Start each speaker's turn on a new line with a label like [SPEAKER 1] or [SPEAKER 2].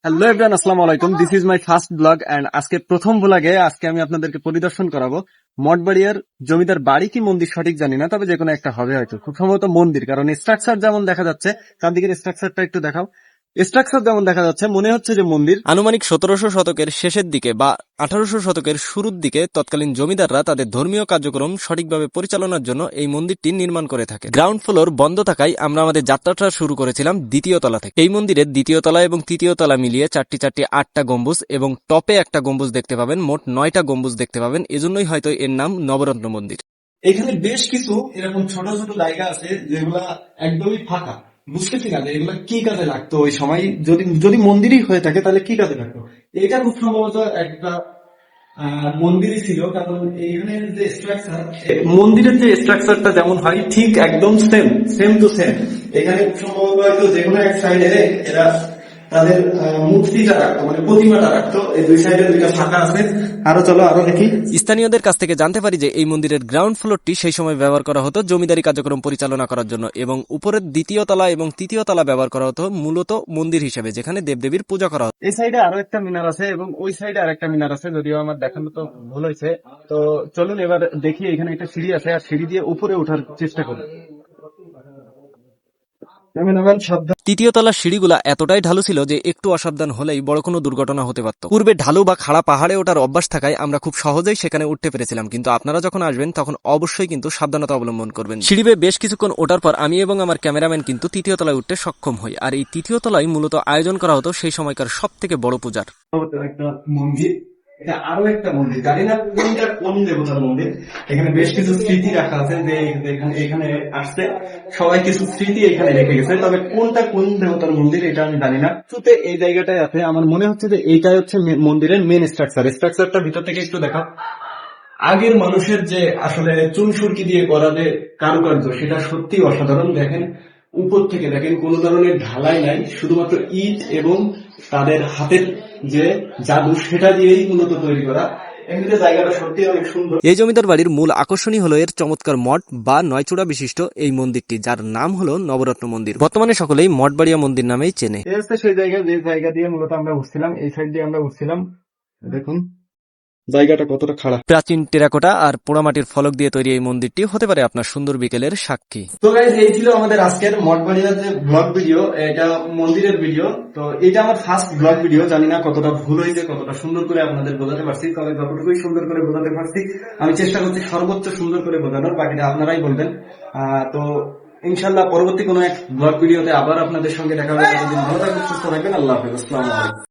[SPEAKER 1] Hello everyone, আসসালামু আলাইকুম। This is my first blog and আজকে প্রথম ব্লগে আমি আপনাদেরকে পরিদর্শন করাবো মঠবাড়িয়ার জমিদার বাড়ি কি মন্দির সঠিক জানি না, তবে যে কোনো একটা হবে হয়তো, খুব সম্ভবত মন্দির, কারণ স্ট্রাকচার যেমন দেখা যাচ্ছে। তার দিকের স্ট্রাকচারটা একটু দেখাও। স্ট্রাকচার যেমন দেখা যাচ্ছে মনে হচ্ছে যে মন্দির।
[SPEAKER 2] আনুমানিক ১৭০০ শতকের শেষের দিকে বা ১৮০০ শতকের শুরুর দিকে তৎকালীন জমিদাররা তাদের ধর্মীয় কার্যক্রম সঠিকভাবে পরিচালনার জন্য এই মন্দিরটি নির্মাণ করে থাকে। গ্রাউন্ড ফ্লোর বন্ধ থাকায় আমরা আমাদের যাত্রাটা শুরু করেছিলাম দ্বিতীয় তলা থেকে। এই মন্দিরের দ্বিতীয় তলা এবং তৃতীয় তলা মিলিয়ে চারটি ৮টা গম্বুজ এবং টপে একটা গম্বুজ দেখতে পাবেন, মোট ৯টা গম্বুজ দেখতে পাবেন। এজন্যই হয়তো এর নাম নবরত্ন মন্দির।
[SPEAKER 1] এখানে বেশ কিছু এরকম ছোট ছোট জায়গা আছে যেগুলা একদমই ফাঁকা। বুঝতেছি না যে এগুলা কি কাজে লাগতো ওই সময়, যদি যদি মন্দিরই হয়ে থাকে তাহলে কি কাজে লাগতো। এটা খুব সম্ভবত একটা মন্দিরই ছিল, কারণ এইখানে যে স্ট্রাকচার, মন্দিরের যে স্ট্রাকচারটা যেমন হয় ঠিক একদম সেম সেম টু সেম। এখানে খুব সম্ভবত হয়তো যে কোনো এক সাইডে এরা তাদের মূর্তিটা রাখতো, মানে প্রতিমাটা রাখতো। এই দুই সাইডে দুইটা ফাঁকা আছে। আরো চলো আরো দেখি।
[SPEAKER 2] স্থানীয়দের কাছ থেকে জানতে পারি যে এই মন্দিরের গ্রাউন্ড ফ্লোরটি সেই সময় ব্যবহার করা হতো জমিদারি কার্যক্রম পরিচালনা করার জন্য এবং উপরের দ্বিতীয় তলা এবং তৃতীয় তলা ব্যবহার করা হতো মূলত মন্দির হিসেবে, যেখানে দেবদেবীর পূজা করা হতো।
[SPEAKER 1] এই সাইডে আরো একটা মিনার আছে এবং ওই সাইডে আর একটা মিনার আছে, যদিও আমার দেখানো তো ভুল হয়েছে। তো চলুন এবার দেখি। এখানে একটা সিঁড়ি আছে আর সিঁড়ি দিয়ে উপরে ওঠার চেষ্টা করি। ক্যামেরাম্যান সাবধান।
[SPEAKER 2] তৃতীয় তলার সিঁড়িগুলা এতটাই ঢালু ছিল যে একটু অসাবধান হলেই বড় কোনো দুর্ঘটনা হতে পারত। পূর্বে ঢালু বা খাড়া পাহাড়ে ওঠার অভ্যাস থাকায় আমরা খুব সহজেই সেখানে উঠতে পেরেছিলাম, কিন্তু আপনারা যখন আসবেন তখন অবশ্যই কিন্তু সাবধানতা অবলম্বন করবেন। সিঁড়ি বেয়ে বেশ কিছুক্ষণ ওঠার পর আমি এবং আমার ক্যামেরাম্যান কিন্তু তৃতীয় তলায় উঠতে সক্ষম হই। আর এই তৃতীয় তলায় মূলত আয়োজন করা হতো সেই সময়কার সব থেকে বড় পূজার।
[SPEAKER 1] একটা মন্দির, এটা আরো একটা মন্দির, জানি না কোনটা কোন দেবতার মন্দির। এখানে বেশ কিছু স্মৃতি রাখা আছে, যে এখানে আসছে সবাই কিছু স্মৃতি এখানে রেখে গেছে, তবে কোনটা কোন দেবতার মন্দির এটা আমি জানি না। শুতে এই জায়গাটায় আছে, আমার মনে হচ্ছে যে এইটাই হচ্ছে মন্দিরের মেন স্ট্রাকচার। স্ট্রাকচারটা ভিতর থেকে একটু দেখা। আগের মানুষের যে আসলে চুন সুরকি দিয়ে করা যে কারুকার্য, সেটা সত্যি অসাধারণ। দেখেন উপর থেকে দেখেন, কোনো ধরনের ঢালাই নাই, শুধুমাত্র ইট এবং তাদের হাতের যে জাদু সেটা দিয়েই মূলত তৈরি করা। এমনিতে জায়গাটা সত্যি অনেক সুন্দর।
[SPEAKER 2] এই জমিদার বাড়ির মূল আকর্ষণই হলো এর চমৎকার মঠ বা ৯ চূড়া বিশিষ্ট এই মন্দিরটি, যার নাম হলো নবরত্ন মন্দির। বর্তমানে সকলেই মঠবাড়িয়া মন্দির নামেই চেনে।
[SPEAKER 1] এই হচ্ছে সেই জায়গা, যে জায়গা দিয়ে মূলত আমরা উঠছিলাম। এই সাইড দিয়ে আমরা উঠছিলাম। দেখুন জায়গাটা কতটা খারাপ।
[SPEAKER 2] প্রাচীন টেরাকোটা আর পোড়ামাটির ফলক দিয়ে তৈরি এই মন্দিরটি হতে পারে আপনার সুন্দর বিকেলের সাক্ষী।
[SPEAKER 1] তো গাইস, এই ছিল আমাদের আজকের মঠবাড়িয়ার যে ব্লগ ভিডিও, এটা মন্দিরের ভিডিও। তো এটা আমার ফার্স্ট ব্লগ ভিডিও, জানি না কতটা ভুল হয়েছে, কতটা সুন্দর করে আপনাদের বোঝাতে পারছি। তবে যতটুকুই সুন্দর করে বোঝাতে পারছি আমি চেষ্টা করছি সর্বোচ্চ সুন্দর করে বোঝানোর, বাকিটা আপনারাই বলবেন। তো ইনশাল্লাহ পরবর্তী কোনো এক ব্লগ ভিডিওতে আবার আপনাদের সঙ্গে দেখা হবে। ততদিন ভালো থাকবেন, সুস্থ থাকবেন। আল্লাহ হাফেজ, আসসালামু আলাইকুম।